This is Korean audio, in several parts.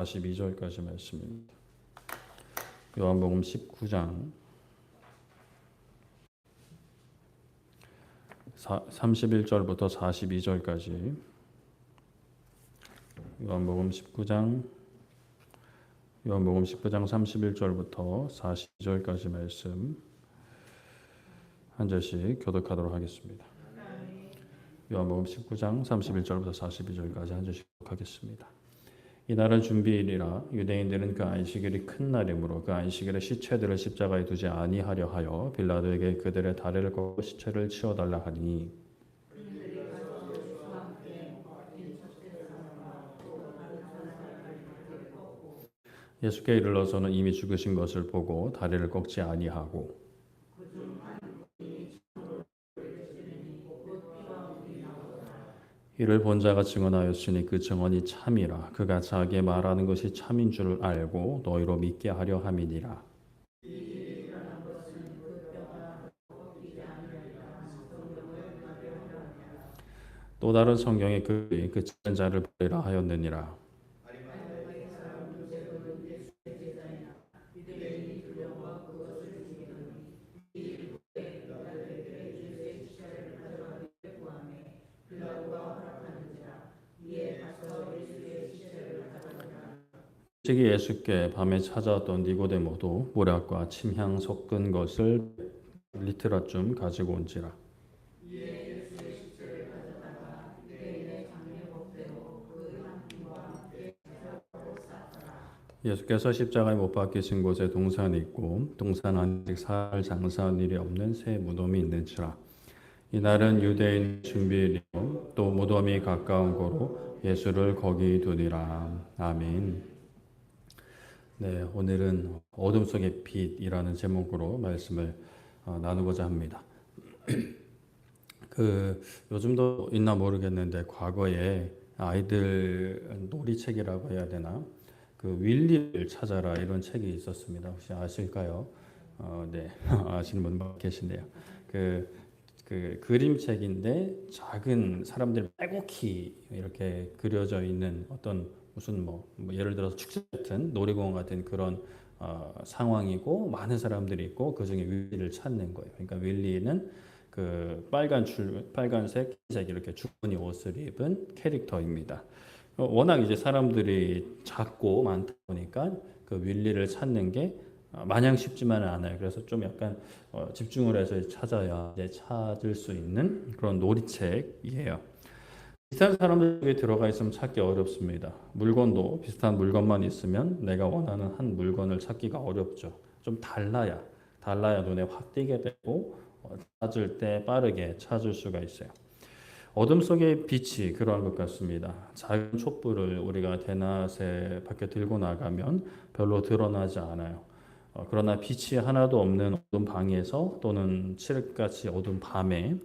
42절까지 말씀입니다. 요한복음 19장 31절부터 42절까지 요한복음 19장 31절부터 42절까지 말씀 한 절씩 교독하도록 하겠습니다. 요한복음 19장 31절부터 42절까지 한 절씩 교독하겠습니다. 이날은 준비일이라 유대인들은 그 안식일이 큰 날이므로 그 안식일에 시체들을 십자가에 두지 아니하려 하여 빌라도에게 그들의 다리를 꺾고 시체를 치워달라 하니 예수께 이르러서는 이미 죽으신 것을 보고 다리를 꺾지 아니하고 이를 본 자가 증언하였으니 그 증언이 참이라. 그가 자기의 말하는 것이 참인 줄 알고 너희로 믿게 하려 함이니라. 또 다른 성경에 그 찍은 자를 보리라 하였느니라. 일찍이 예수께 밤에 찾아왔던 니고데모도 모략과 침향 섞은 것을 리트라쯤 가지고 온지라. 예수께서 십자가에 못 박히신 곳에 동산이 있고 동산 안에 사흘 장사한 일이 없는 새 무덤이 있는지라. 이날은 유대인 준비일이요 또 무덤이 가까운 고로 예수를 거기 두니라. 아멘. 네, 오늘은 어둠 속의 빛이라는 제목으로 말씀을 나누고자 합니다. 요즘도 있나 모르겠는데 과거에 아이들 놀이책이라고 해야 되나? 윌리를 찾아라 이런 책이 있었습니다. 혹시 아실까요? 네, 아시는 분 계신데요. 그림책인데 작은 사람들 빼곡히 이렇게 그려져 있는 어떤 무슨 예를 들어서 축제 같은 놀이공원 같은 그런 상황이고 많은 사람들이 있고 그 중에 윌리를 찾는 거예요. 그러니까 윌리는 그 빨간색, 흰색 이렇게 주머니 옷을 입은 캐릭터입니다. 워낙 이제 사람들이 작고 많다 보니까 그 윌리를 찾는 게 마냥 쉽지만은 않아요. 그래서 좀 약간 집중을 해서 찾아야 이제 찾을 수 있는 그런 놀이책이에요. 비슷한 사람들에게 들어가 있으면 찾기 어렵습니다. 물건도 비슷한 물건만 있으면 내가 원하는 한 물건을 찾기가 어렵죠. 좀 달라야 눈에 확 띄게 되고 찾을 때 빠르게 찾을 수가 있어요. 어둠 속의 빛이 그러한 것 같습니다. 작은 촛불을 우리가 대낮에 밖에 들고 나가면 별로 드러나지 않아요. 그러나 빛이 하나도 없는 어두운 방에서 또는 칠흑같이 어두운 밤에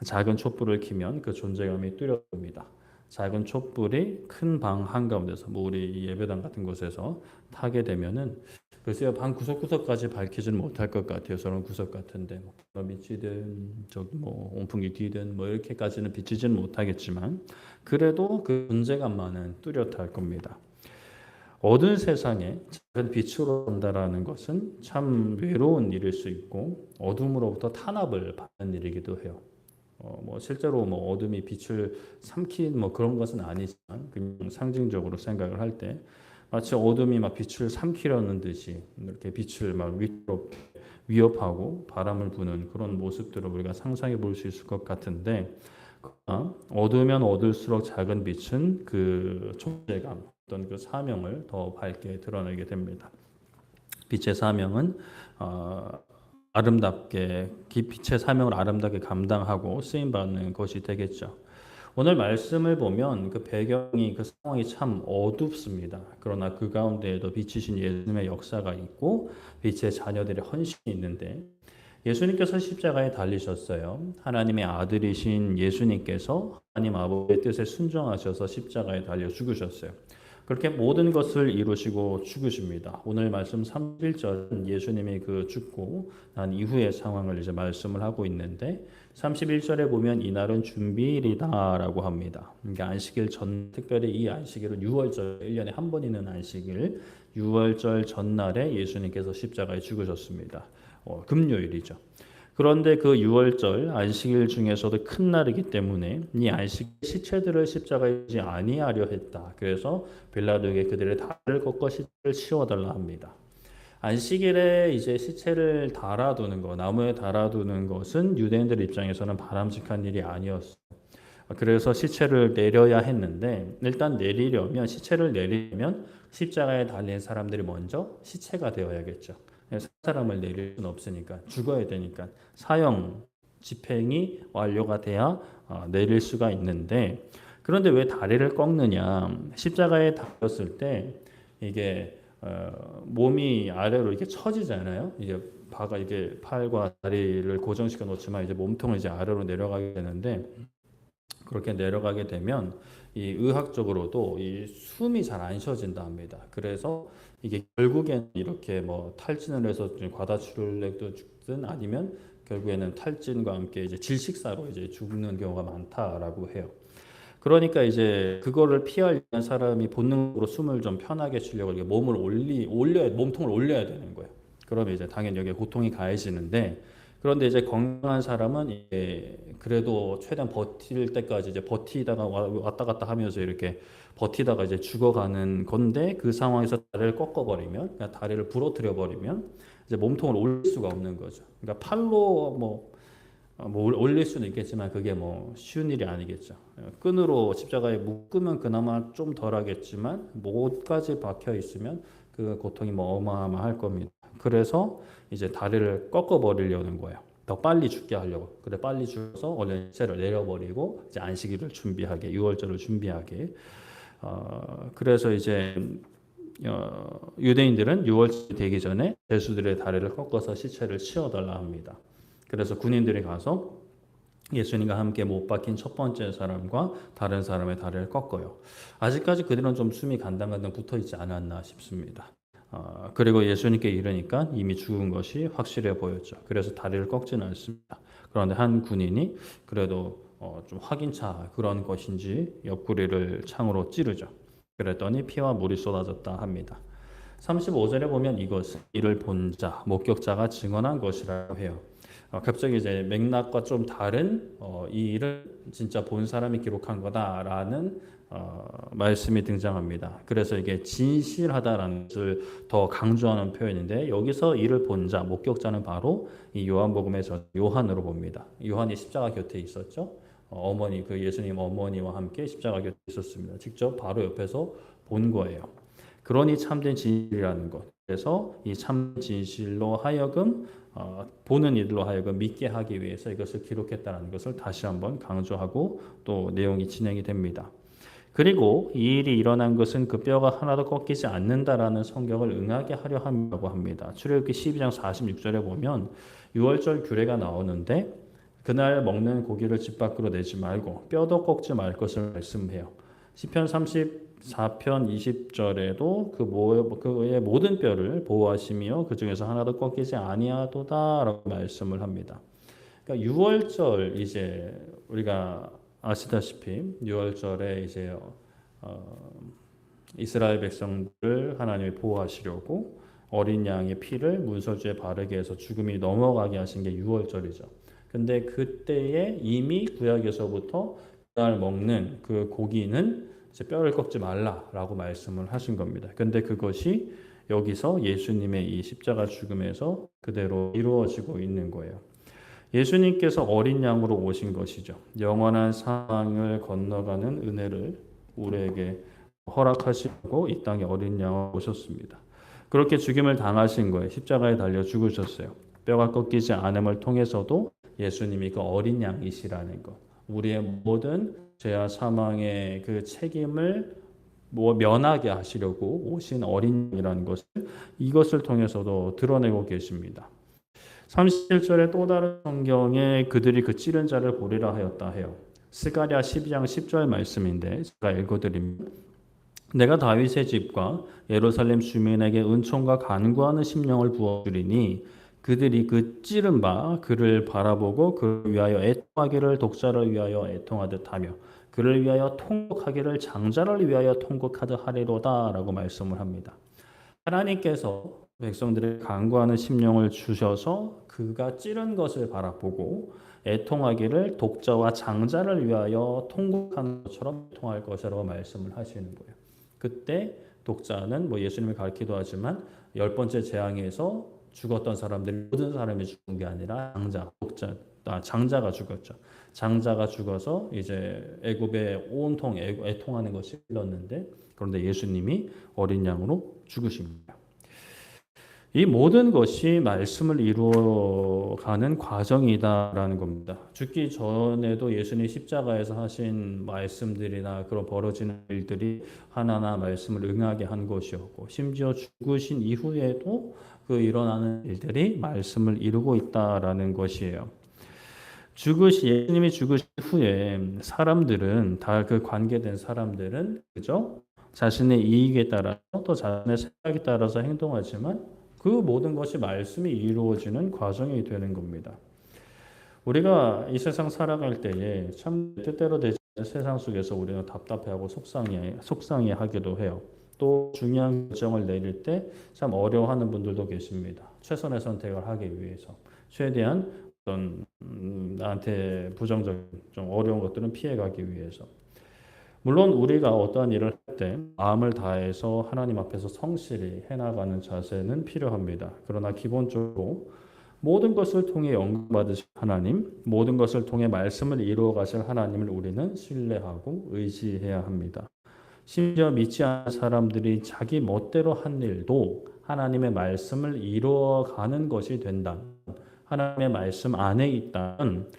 작은 촛불을 켜면 그 존재감이 뚜렷합니다. 작은 촛불이 큰 방 한가운데서 우리 예배당 같은 곳에서 타게 되면은 글쎄요 방 구석구석까지 밝히지는 못할 것 같아요. 저런 구석 같은데 빛이든 저기 온풍기 뒤든 이렇게까지는 비치지는 못하겠지만 그래도 그 존재감만은 뚜렷할 겁니다. 어두운 세상에 작은 빛으로 산다라는 것은 참 외로운 일일 수 있고 어둠으로부터 탄압을 받는 일이기도 해요. 실제로 어둠이 빛을 삼킨 그런 것은 아니지만 그냥 상징적으로 생각을 할 때 마치 어둠이 막 빛을 삼키려는 듯이 이렇게 빛을 막 위협하고 바람을 부는 그런 모습들을 우리가 상상해 볼 수 있을 것 같은데 어두우면 어두울수록 작은 빛은 그 존재감 어떤 그 사명을 더 밝게 드러내게 됩니다. 빛의 사명은 아름답게 빛의 사명을 아름답게 감당하고 쓰임 받는 것이 되겠죠. 오늘 말씀을 보면 그 배경이 그 상황이 참 어둡습니다. 그러나 그 가운데에도 빛이신 예수님의 역사가 있고 빛의 자녀들의 헌신이 있는데 예수님께서 십자가에 달리셨어요. 하나님의 아들이신 예수님께서 하나님 아버지의 뜻에 순종하셔서 십자가에 달려 죽으셨어요. 그렇게 모든 것을 이루시고 죽으십니다. 오늘 말씀 31절은 예수님이 그 죽고 난 이후의 상황을 이제 말씀을 하고 있는데 31절에 보면 이날은 준비일이다라고 합니다. 그러니까 안식일 전 특별히 이 안식일은 6월절 1년에 한 번 있는 안식일 6월절 전날에 예수님께서 십자가에 죽으셨습니다. 금요일이죠. 그런데 그 6월절 안식일 중에서도 큰 날이기 때문에 이 안식 시체들을 십자가에 지지 아니하려 했다. 그래서 빌라도에게 그들의 다리를 꺾어 시체를 치워달라 합니다. 안식일에 이제 시체를 달아두는 거, 나무에 달아두는 것은 유대인들 입장에서는 바람직한 일이 아니었어요. 그래서 시체를 내려야 했는데 일단 시체를 내리려면 십자가에 달린 사람들이 먼저 시체가 되어야겠죠. 사람을 내릴 수는 없으니까 죽어야 되니까 사형 집행이 완료가 돼야 내릴 수가 있는데 그런데 왜 다리를 꺾느냐? 십자가에 달렸을 때 이게 몸이 아래로 이렇게 처지잖아요. 이제 바가 이게 팔과 다리를 고정시켜 놓지만 이제 몸통을 이제 아래로 내려가게 되는데 그렇게 내려가게 되면 이 의학적으로도 이 숨이 잘 안 쉬어진다 합니다. 그래서 이게 결국엔 이렇게 뭐 탈진을 해서 과다출혈도 죽든 아니면 결국에는 탈진과 함께 이제 질식사로 이제 죽는 경우가 많다라고 해요. 그러니까 이제 그거를 피하려는 사람이 본능으로 숨을 좀 편하게 쉬려고 이렇게 몸통을 올려야 되는 거예요. 그러면 이제 당연히 여기에 고통이 가해지는데 그런데 이제 건강한 사람은 이게 그래도 최대한 버틸 때까지 이제 버티다가 왔다 갔다 하면서 이렇게 버티다가 이제 죽어가는 건데 그 상황에서 다리를 꺾어버리면, 그러니까 다리를 부러뜨려 버리면 이제 몸통을 올릴 수가 없는 거죠. 그러니까 팔로 뭐 올릴 수는 있겠지만 그게 뭐 쉬운 일이 아니겠죠. 끈으로 십자가에 묶으면 그나마 좀 덜하겠지만 목까지 박혀 있으면 그 고통이 뭐 어마어마할 겁니다. 그래서 이제 다리를 꺾어 버리려는 거예요. 더 빨리 죽게 하려고. 그래 빨리 죽어서 얼른 시체를 내려버리고 이제 안식일을 준비하게, 6월절을 준비하게. 그래서 이제 유대인들은 6월절이 되기 전에 죄수들의 다리를 꺾어서 시체를 치워달라 합니다. 그래서 군인들이 가서 예수님과 함께 못 박힌 첫 번째 사람과 다른 사람의 다리를 꺾어요. 아직까지 그들은 좀 숨이 간당간당 붙어 있지 않았나 싶습니다. 그리고 예수님께 이르니까 이미 죽은 것이 확실해 보였죠. 그래서 다리를 꺾지는 않습니다. 그런데 한 군인이 그래도 좀 확인차 그런 것인지 옆구리를 창으로 찌르죠. 그랬더니 피와 물이 쏟아졌다 합니다. 35절에 보면 이것은 이를 본 자, 목격자가 증언한 것이라고 해요. 갑자기 이제 맥락과 좀 다른 이 일을 진짜 본 사람이 기록한 거다라는 말씀이 등장합니다. 그래서 이게 진실하다라는 것을 더 강조하는 표현인데 여기서 이를 본 자, 목격자는 바로 이 요한복음에서 요한으로 봅니다. 요한이 십자가 곁에 있었죠. 어머니, 그 예수님 어머니와 함께 십자가 곁에 있었습니다. 직접 바로 옆에서 본 거예요. 그러니 참된 진실이라는 것. 그래서 이 참 진실로 하여금 보는 이들로 하여금 믿게 하기 위해서 이것을 기록했다는 것을 다시 한번 강조하고 또 내용이 진행이 됩니다. 그리고 이 일이 일어난 것은 그 뼈가 하나도 꺾이지 않는다라는 성경을 응하게 하려 함이라고 합니다. 출애굽기 12장 46절에 보면 6월절 규례가 나오는데 그날 먹는 고기를 집 밖으로 내지 말고 뼈도 꺾지 말 것을 말씀해요. 시편 34편 20절에도 그의 모든 뼈를 보호하시며 그 중에서 하나도 꺾이지 아니하도다라고 말씀을 합니다. 그러니까 6월절 이제 우리가 아시다시피 6월절에 이제 이스라엘 백성들을 하나님이 보호하시려고 어린 양의 피를 문설주에 바르게 해서 죽음이 넘어가게 하신 게 6월절이죠. 근데 그때에 이미 구약에서부터 그날 먹는 그 고기는 이제 뼈를 꺾지 말라라고 말씀을 하신 겁니다. 근데 그것이 여기서 예수님의 이 십자가 죽음에서 그대로 이루어지고 있는 거예요. 예수님께서 어린 양으로 오신 것이죠. 영원한 사망을 건너가는 은혜를 우리에게 허락하시고 이 땅에 어린 양으로 오셨습니다. 그렇게 죽임을 당하신 거예요. 십자가에 달려 죽으셨어요. 뼈가 꺾이지 않음을 통해서도 예수님이 그 어린 양이시라는 것. 우리의 모든 죄와 사망의 그 책임을 면하게 하시려고 오신 어린 양이라는 것을 이것을 통해서도 드러내고 계십니다. 31절에 또 다른 성경에 그들이 그 찌른 자를 보리라 하였다 해요. 스가랴 12장 10절 말씀인데 제가 읽어드립니다. 내가 다윗의 집과 예루살렘 주민에게 은총과 간구하는 심령을 부어주리니 그들이 그 찌른 바 그를 바라보고 그를 위하여 애통하기를 독자를 위하여 애통하듯 하며 그를 위하여 통곡하기를 장자를 위하여 통곡하듯 하리로다 라고 말씀을 합니다. 하나님께서 백성들의 간구하는 심령을 주셔서 그가 찌른 것을 바라보고 애통하기를 독자와 장자를 위하여 통곡하는 것처럼 통할 것이라고 말씀을 하시는 거예요. 그때 독자는 뭐 예수님이 가르치기도 하지만 열 번째 재앙에서 죽었던 사람들이 모든 사람이 죽은 게 아니라 장자가 죽었죠. 장자가 죽어서 이제 애굽에 온통 애통하는 것이 흘렀는데 그런데 예수님이 어린 양으로 죽으십니다. 이 모든 것이 말씀을 이루어가는 과정이다라는 겁니다. 죽기 전에도 예수님 십자가에서 하신 말씀들이나 그런 벌어지는 일들이 하나하나 말씀을 응하게 한 것이었고 심지어 죽으신 이후에도 그 일어나는 일들이 말씀을 이루고 있다라는 것이에요. 예수님이 죽으신 후에 사람들은 다 그 관계된 사람들은 그죠? 자신의 이익에 따라서 또 자신의 생각에 따라서 행동하지만 그 모든 것이 말씀이 이루어지는 과정이 되는 겁니다. 우리가 이 세상 살아갈 때에 참 뜻대로 되지 않는 세상 속에서 우리는 답답해하고 속상해하기도 해요. 또 중요한 결정을 내릴 때 참 어려워하는 분들도 계십니다. 최선의 선택을 하기 위해서 최대한 어떤 나한테 부정적인 좀 어려운 것들은 피해가기 위해서. 물론 우리가 어떠한 일을 할 때 마음을 다해서 하나님 앞에서 성실히 해나가는 자세는 필요합니다. 그러나 기본적으로 모든 것을 통해 영광받으실 하나님, 모든 것을 통해 말씀을 이루어 가실 하나님을 우리는 신뢰하고 의지해야 합니다. 심지어 믿지 않는 사람들이 자기 멋대로 한 일도 하나님의 말씀을 이루어가는 것이 된다. 하나님의 말씀 안에 있다면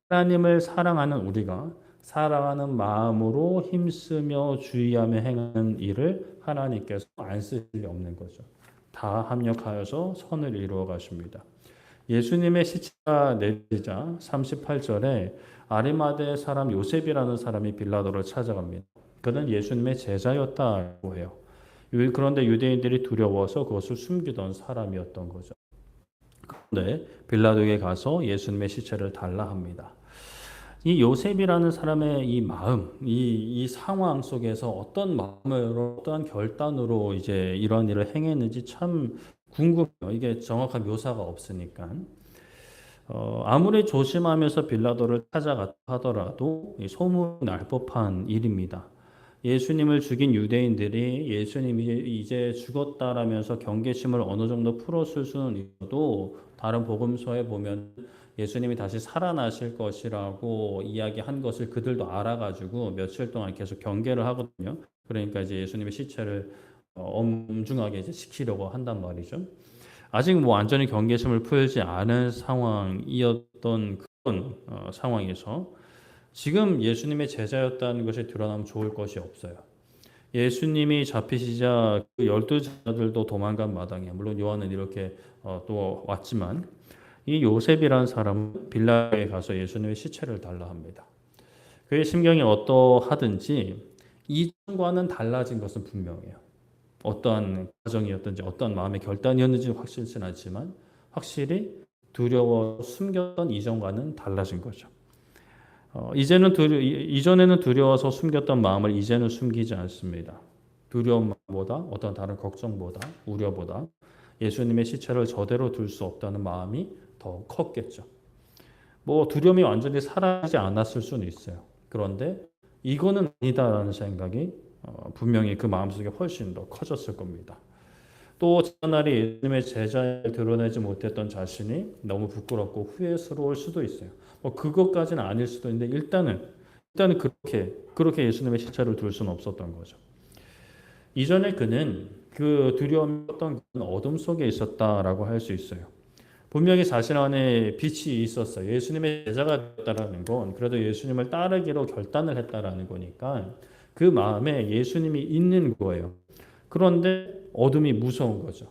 하나님을 사랑하는 우리가 사랑하는 마음으로 힘쓰며 주의하며 행하는 일을 하나님께서 안 쓰실 리 없는 거죠. 다 합력하여서 선을 이루어 가십니다. 예수님의 시체가 내리자 38절에 아리마대 사람 요셉이라는 사람이 빌라도를 찾아갑니다. 그는 예수님의 제자였다고 해요. 그런데 유대인들이 두려워서 그것을 숨기던 사람이었던 거죠. 그런데 빌라도에게 가서 예수님의 시체를 달라 합니다. 이 요셉이라는 사람의 이 마음, 이 상황 속에서 어떤 마음으로, 어떠한 결단으로 이제 이런 일을 행했는지 참 궁금해요. 이게 정확한 묘사가 없으니까. 아무리 조심하면서 빌라도를 찾아갔다 하더라도 소문이 날 법한 일입니다. 예수님을 죽인 유대인들이 예수님이 이제 죽었다라면서 경계심을 어느 정도 풀었을 수는 있어도 다른 복음서에 보면 예수님이 다시 살아나실 것이라고 이야기한 것을 그들도 알아가지고 며칠 동안 계속 경계를 하거든요. 그러니까 이제 예수님의 시체를 엄중하게 이제 지키려고 한단 말이죠. 아직 뭐 완전히 경계심을 풀지 않은 상황이었던 그런 상황에서 지금 예수님의 제자였다는 것이 드러나면 좋을 것이 없어요. 예수님이 잡히시자 그 12제자들도 도망간 마당에 물론 요한은 이렇게 또 왔지만 이 요셉이라는 사람은 빌라도에 가서 예수님의 시체를 달라 합니다. 그의 심경이 어떠하든지 이전과는 달라진 것은 분명해요. 어떠한 과정이었든지 어떠한 마음의 결단이었는지 확실치는 않지만 확실히 두려워 숨겼던 이전과는 달라진 거죠. 이전에는 두려워서 숨겼던 마음을 이제는 숨기지 않습니다. 두려움보다 어떤 다른 걱정보다 우려보다 예수님의 시체를 저대로 둘 수 없다는 마음이 더 컸겠죠. 뭐 두려움이 완전히 사라지지 않았을 수는 있어요. 그런데 이거는 아니다라는 생각이 분명히 그 마음속에 훨씬 더 커졌을 겁니다. 또 지난날에 예수님의 제자를 드러내지 못했던 자신이 너무 부끄럽고 후회스러울 수도 있어요. 뭐 그것까지는 아닐 수도 있는데 일단은 그렇게 예수님의 시체를 둘 수는 없었던 거죠. 이전에 그는 그 두려움이었던 어둠 속에 있었다라고 할 수 있어요. 분명히 자신 안에 빛이 있었어요. 예수님의 제자가 됐다라는 건 그래도 예수님을 따르기로 결단을 했다라는 거니까 그 마음에 예수님이 있는 거예요. 그런데 어둠이 무서운 거죠.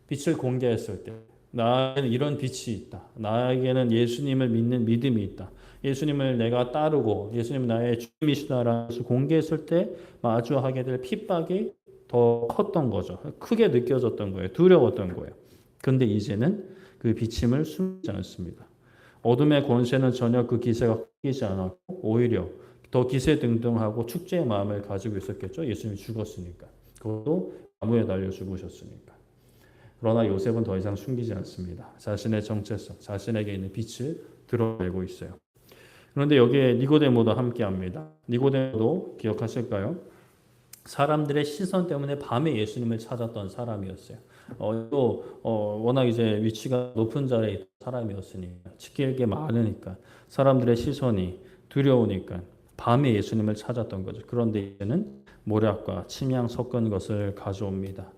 빛을 공개했을 때 나에게는 이런 빛이 있다. 나에게는 예수님을 믿는 믿음이 있다. 예수님을 내가 따르고 예수님 나의 주님이시다라는 것을 공개했을 때 마주하게 될 핍박이 더 컸던 거죠. 크게 느껴졌던 거예요. 두려웠던 거예요. 그런데 이제는 그 비침을 숨지 않습니다. 어둠의 권세는 전혀 그 기세가 꺾이지 않았고 오히려 더 기세등등하고 축제의 마음을 가지고 있었겠죠. 예수님이 죽었으니까. 그것도 나무에 달려 죽으셨으니까. 그러나 요셉은 더 이상 숨기지 않습니다. 자신의 정체성, 자신에게 있는 빛을 드러내고 있어요. 그런데 여기에 니고데모도 함께합니다. 니고데모도 기억하실까요? 사람들의 시선 때문에 밤에 예수님을 찾았던 사람이었어요. 워낙 이제 위치가 높은 자리에 있던 사람이었으니까 지킬 게 많으니까 사람들의 시선이 두려우니까 밤에 예수님을 찾았던 거죠. 그런데 이제는 모략과 침향 섞은 것을 가져옵니다.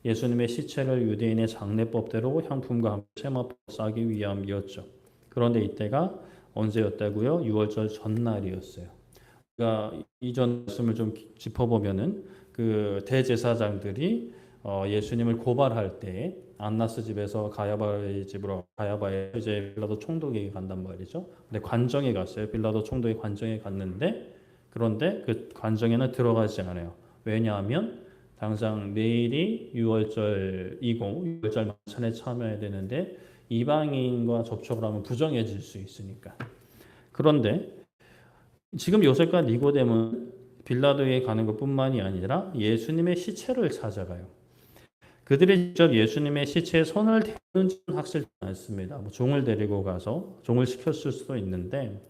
예수님의 시체를 유대인의 장례법대로 향품과 함께 세마포 싸기 위함이었죠. 그런데 이때가 언제였다고요? 6월절 전날이었어요. 그러니까 이전 말씀을 좀 짚어보면은 그 대제사장들이 예수님을 고발할 때 안나스 집에서 가야바의 집으로 가야바에 이제 빌라도 총독에게 간단 말이죠. 근데 관정에 갔어요. 빌라도 총독이 관정에 갔는데 그런데 그 관정에는 들어가지 않아요. 왜냐하면 당장 내일이 6월절이고 6월절 만찬에 참여해야 되는데 이방인과 접촉을 하면 부정해질 수 있으니까. 그런데 지금 요셉과 니고데모는 빌라도에 가는 것뿐만이 아니라 예수님의 시체를 찾아가요. 그들이 직접 예수님의 시체에 손을 대는지는 확실치 않습니다. 종을 데리고 가서 종을 시켰을 수도 있는데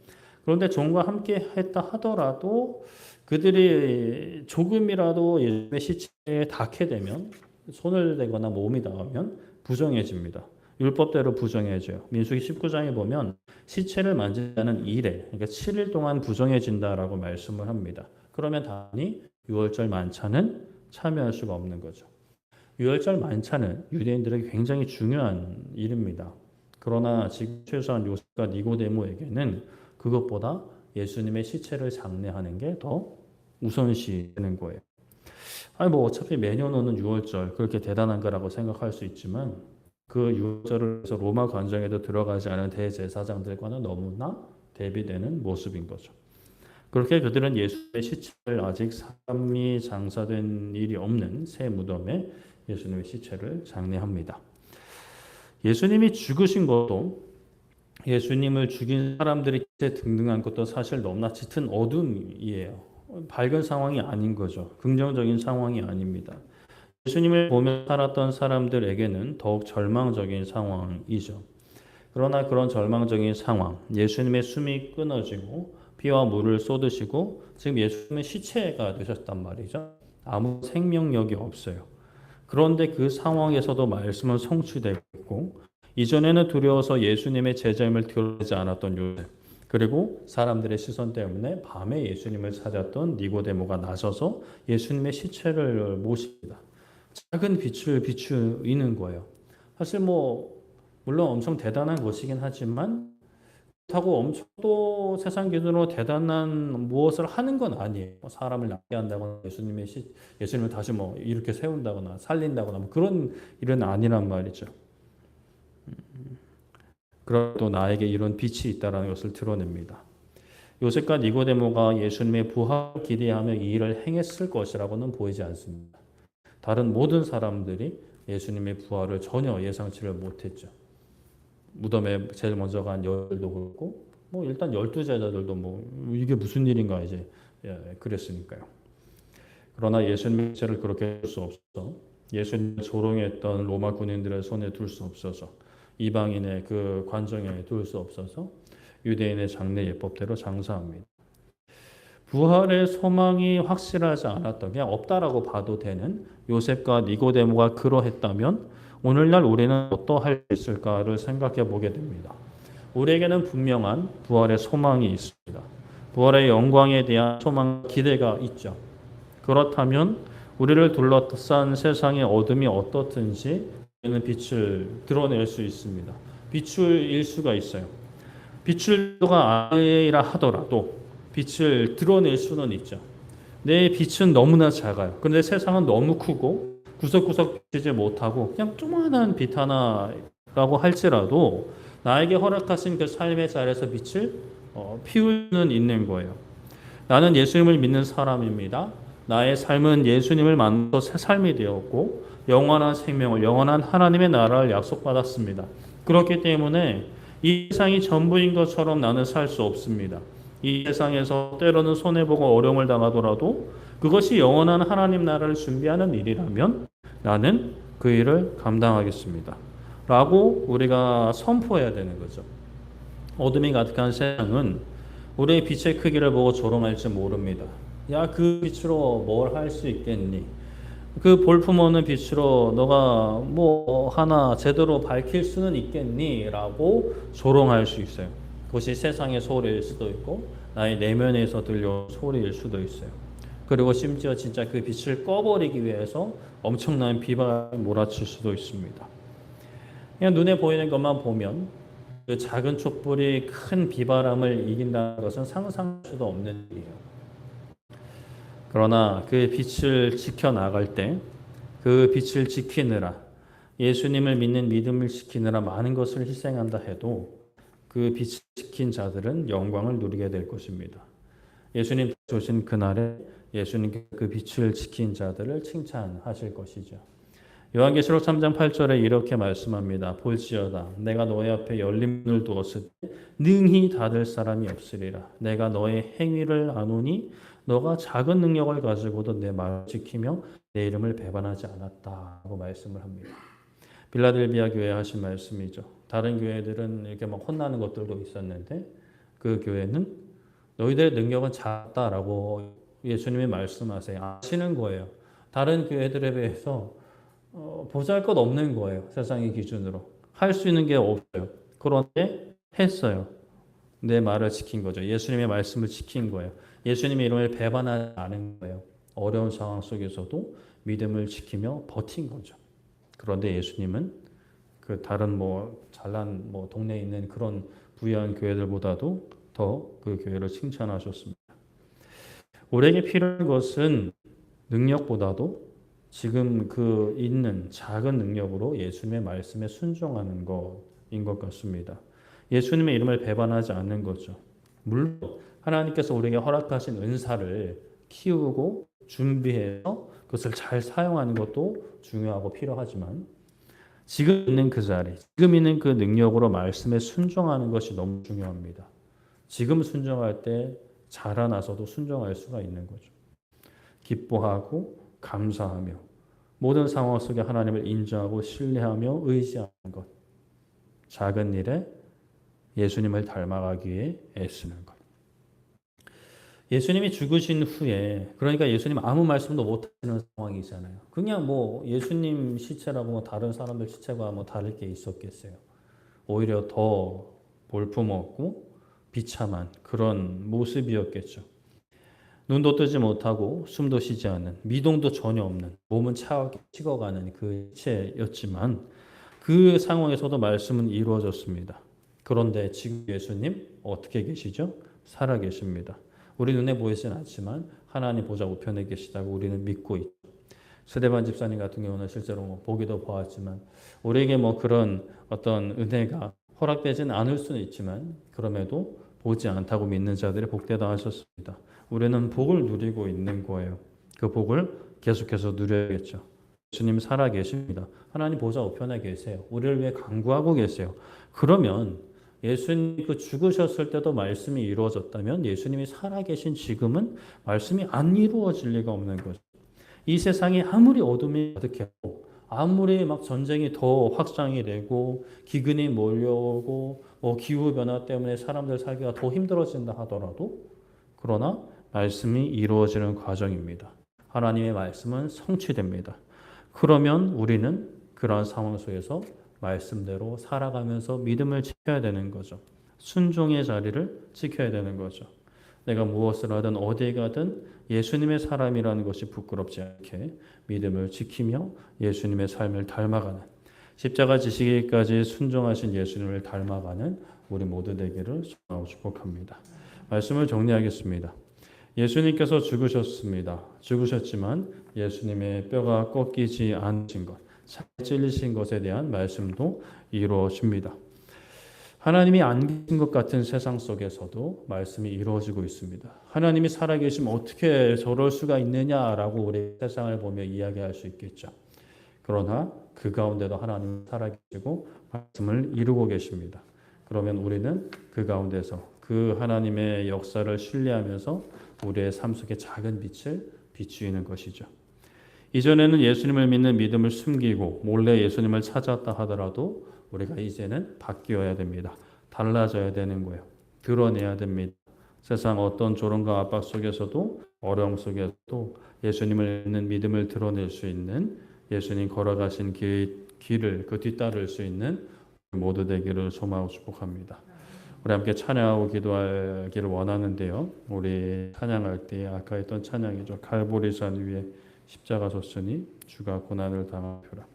그런데 종과 함께 했다 하더라도 그들이 조금이라도 예수님의 시체에 닿게 되면 손을 대거나 몸이 닿으면 부정해집니다. 율법대로 부정해져요. 민수기 19장에 보면 시체를 만지는 일에 그러니까 7일 동안 부정해진다라고 말씀을 합니다. 그러면 당연히 유월절 만찬은 참여할 수가 없는 거죠. 유월절 만찬은 유대인들에게 굉장히 중요한 일입니다. 그러나 지금 최소한 요셉과 니고데모에게는 그것보다 예수님의 시체를 장례하는 게 더 우선시 되는 거예요. 아니 뭐 어차피 매년 오는 유월절 그렇게 대단한 거라고 생각할 수 있지만 그 유월절을 해서 로마 관정에도 들어가지 않은 대제사장들과는 너무나 대비되는 모습인 거죠. 그렇게 그들은 예수의 시체를 아직 사람이 장사된 일이 없는 새 무덤에 예수님의 시체를 장례합니다. 예수님이 죽으신 것도 예수님을 죽인 사람들이 기세 등등한 것도 사실 너무나 짙은 어둠이에요. 밝은 상황이 아닌 거죠. 긍정적인 상황이 아닙니다. 예수님을 보며 살았던 사람들에게는 더욱 절망적인 상황이죠. 그러나 그런 절망적인 상황, 예수님의 숨이 끊어지고 피와 물을 쏟으시고 지금 예수님은 시체가 되셨단 말이죠. 아무 생명력이 없어요. 그런데 그 상황에서도 말씀은 성취되고 있고 이전에는 두려워서 예수님의 제자임을 드러내지 않았던 요셉 그리고 사람들의 시선 때문에 밤에 예수님을 찾았던 니고데모가 나서서 예수님의 시체를 모십니다. 작은 빛을 비추이는 거예요. 사실 물론 엄청 대단한 것이긴 하지만 그렇다고 엄청 또 세상 기준으로 대단한 무엇을 하는 건 아니에요. 사람을 낫게 한다거나 예수님을 다시 이렇게 세운다거나 살린다거나 그런 일은 아니란 말이죠. 그래도 나에게 이런 빛이 있다는 것을 드러냅니다. 요셉과 니고데모가 예수님의 부활을 기대하며 이 일을 행했을 것이라고는 보이지 않습니다. 다른 모든 사람들이 예수님의 부활을 전혀 예상치를 못했죠. 무덤에 제일 먼저 간 열도 그렇고 일단 12제자들도 이게 무슨 일인가 이제 그랬으니까요. 그러나 예수님의 시체를 그렇게 할 수 없어서 예수님을 조롱했던 로마 군인들의 손에 둘 수 없어서 이방인의 그 관정에 둘 수 없어서 유대인의 장례 예법대로 장사합니다. 부활의 소망이 확실하지 않았던 그냥 없다라고 봐도 되는 요셉과 니고데모가 그러했다면 오늘날 우리는 어떠할 수 있을까를 생각해 보게 됩니다. 우리에게는 분명한 부활의 소망이 있습니다. 부활의 영광에 대한 소망, 기대가 있죠. 그렇다면 우리를 둘러싼 세상의 어둠이 어떻든지 우리는 빛을 드러낼 수 있습니다. 빛을 수가 있어요. 빛을 가 아니라 하더라도 빛을 드러낼 수는 있죠. 내 빛은 너무나 작아요. 그런데 세상은 너무 크고 구석구석 비치지 못하고 그냥 조그마한 빛 하나 라고 할지라도 나에게 허락하신 그 삶의 자리에서 빛을 피울 수는 있는 거예요. 나는 예수님을 믿는 사람입니다. 나의 삶은 예수님을 만나서 새 삶이 되었고 영원한 생명을, 영원한 하나님의 나라를 약속받았습니다. 그렇기 때문에 이 세상이 전부인 것처럼 나는 살 수 없습니다. 이 세상에서 때로는 손해보고 어려움을 당하더라도 그것이 영원한 하나님 나라를 준비하는 일이라면 나는 그 일을 감당하겠습니다. 라고 우리가 선포해야 되는 거죠. 어둠이 가득한 세상은 우리의 빛의 크기를 보고 조롱할지 모릅니다. 야, 그 빛으로 뭘 할 수 있겠니? 그 볼품없는 빛으로 너가 뭐 하나 제대로 밝힐 수는 있겠니? 라고 조롱할 수 있어요. 그것이 세상의 소리일 수도 있고 나의 내면에서 들려온 소리일 수도 있어요. 그리고 심지어 진짜 그 빛을 꺼버리기 위해서 엄청난 비방을 몰아칠 수도 있습니다. 그냥 눈에 보이는 것만 보면 그 작은 촛불이 큰 비바람을 이긴다는 것은 상상할 수도 없는 일이에요. 그러나 그 빛을 지켜나갈 때 그 빛을 지키느라 예수님을 믿는 믿음을 지키느라 많은 것을 희생한다 해도 그 빛을 지킨 자들은 영광을 누리게 될 것입니다. 예수님 오신 그날에 예수님께 그 빛을 지킨 자들을 칭찬하실 것이죠. 요한계시록 3장 8절에 이렇게 말씀합니다. 볼지어다 내가 너희 앞에 열린 문을 두었을 때 능히 닫을 사람이 없으리라. 내가 너의 행위를 아노니 너가 작은 능력을 가지고도 내 말을 지키며 내 이름을 배반하지 않았다고 말씀을 합니다. 빌라델비아 교회에 하신 말씀이죠. 다른 교회들은 이렇게 막 혼나는 것들도 있었는데 그 교회는 너희들의 능력은 작다라고 예수님이 말씀하세요. 아시는 거예요. 다른 교회들에 비해서 보잘것 없는 거예요. 세상의 기준으로. 할 수 있는 게 없어요. 그런데 했어요. 내 말을 지킨 거죠. 예수님의 말씀을 지킨 거예요. 예수님의 이름을 배반하지 않은 거예요. 어려운 상황 속에서도 믿음을 지키며 버틴 거죠. 그런데 예수님은 그 다른 잘난 동네에 있는 그런 부유한 교회들보다도 더 그 교회를 칭찬하셨습니다. 우리에게 필요한 것은 능력보다도 지금 그 있는 작은 능력으로 예수님의 말씀에 순종하는 것인 것 같습니다. 예수님의 이름을 배반하지 않는 거죠. 물론 하나님께서 우리에게 허락하신 은사를 키우고 준비해서 그것을 잘 사용하는 것도 중요하고 필요하지만 지금 있는 그 자리, 지금 있는 그 능력으로 말씀에 순종하는 것이 너무 중요합니다. 지금 순종할 때 자라나서도 순종할 수가 있는 거죠. 기뻐하고 감사하며 모든 상황 속에 하나님을 인정하고 신뢰하며 의지하는 것. 작은 일에 예수님을 닮아가기 위해 애쓰는 것. 예수님이 죽으신 후에 그러니까 예수님 아무 말씀도 못하는 상황이잖아요. 그냥 예수님 시체라고 다른 사람들 시체가 다를 게 있었겠어요. 오히려 더 볼품없고 비참한 그런 모습이었겠죠. 눈도 뜨지 못하고 숨도 쉬지 않는 미동도 전혀 없는 몸은 차갑게 식어가는 그 시체였지만 그 상황에서도 말씀은 이루어졌습니다. 그런데 지금 예수님 어떻게 계시죠? 살아 계십니다. 우리 눈에 보이진 않지만 하나님 보좌 우편에 계시다고 우리는 믿고 있죠. 스데반 집사님 같은 경우는 실제로 보기도 보았지만 우리에게 그런 어떤 은혜가 허락되지는 않을 수는 있지만 그럼에도 보지 않다고 믿는 자들이 복되다 하셨습니다. 우리는 복을 누리고 있는 거예요. 그 복을 계속해서 누려야겠죠. 예수님 살아 계십니다. 하나님 보좌 우편에 계세요. 우리를 위해 간구하고 계세요. 그러면 예수님 죽으셨을 때도 말씀이 이루어졌다면 예수님이 살아계신 지금은 말씀이 안 이루어질 리가 없는 거죠. 이 세상에 아무리 어둠이 가득해도 아무리 전쟁이 더 확장이 되고 기근이 몰려오고 기후변화 때문에 사람들 살기가 더 힘들어진다 하더라도 그러나 말씀이 이루어지는 과정입니다. 하나님의 말씀은 성취됩니다. 그러면 우리는 그러한 상황 속에서 말씀대로 살아가면서 믿음을 지켜야 되는 거죠. 순종의 자리를 지켜야 되는 거죠. 내가 무엇을 하든 어디에 가든 예수님의 사람이라는 것이 부끄럽지 않게 믿음을 지키며 예수님의 삶을 닮아가는 십자가 지시기까지 순종하신 예수님을 닮아가는 우리 모두 되기를 소원하고 축복합니다. 말씀을 정리하겠습니다. 예수님께서 죽으셨습니다. 죽으셨지만 예수님의 뼈가 꺾이지 않으신 것, 잘 찔리신 것에 대한 말씀도 이루어집니다. 하나님이 안 계신 것 같은 세상 속에서도 말씀이 이루어지고 있습니다. 하나님이 살아계시면 어떻게 저럴 수가 있느냐라고 우리 세상을 보며 이야기할 수 있겠죠. 그러나 그 가운데도 하나님은 살아계시고 말씀을 이루고 계십니다. 그러면 우리는 그 가운데서 그 하나님의 역사를 신뢰하면서 우리의 삶 속에 작은 빛을 비추이는 것이죠. 이전에는 예수님을 믿는 믿음을 숨기고 몰래 예수님을 찾았다 하더라도 우리가 이제는 바뀌어야 됩니다. 달라져야 되는 거예요. 드러내야 됩니다. 세상 어떤 조롱과 압박 속에서도 어려움 속에서도 예수님을 믿는 믿음을 드러낼 수 있는 예수님 걸어가신 길을 그 뒤따를 수 있는 모두 되기를 소망하고 축복합니다. 우리 함께 찬양하고 기도하기를 원하는데요. 우리 찬양할 때 아까 했던 찬양이죠. 갈보리산 위에 십자가 졌으니 주가 고난을 당하표라.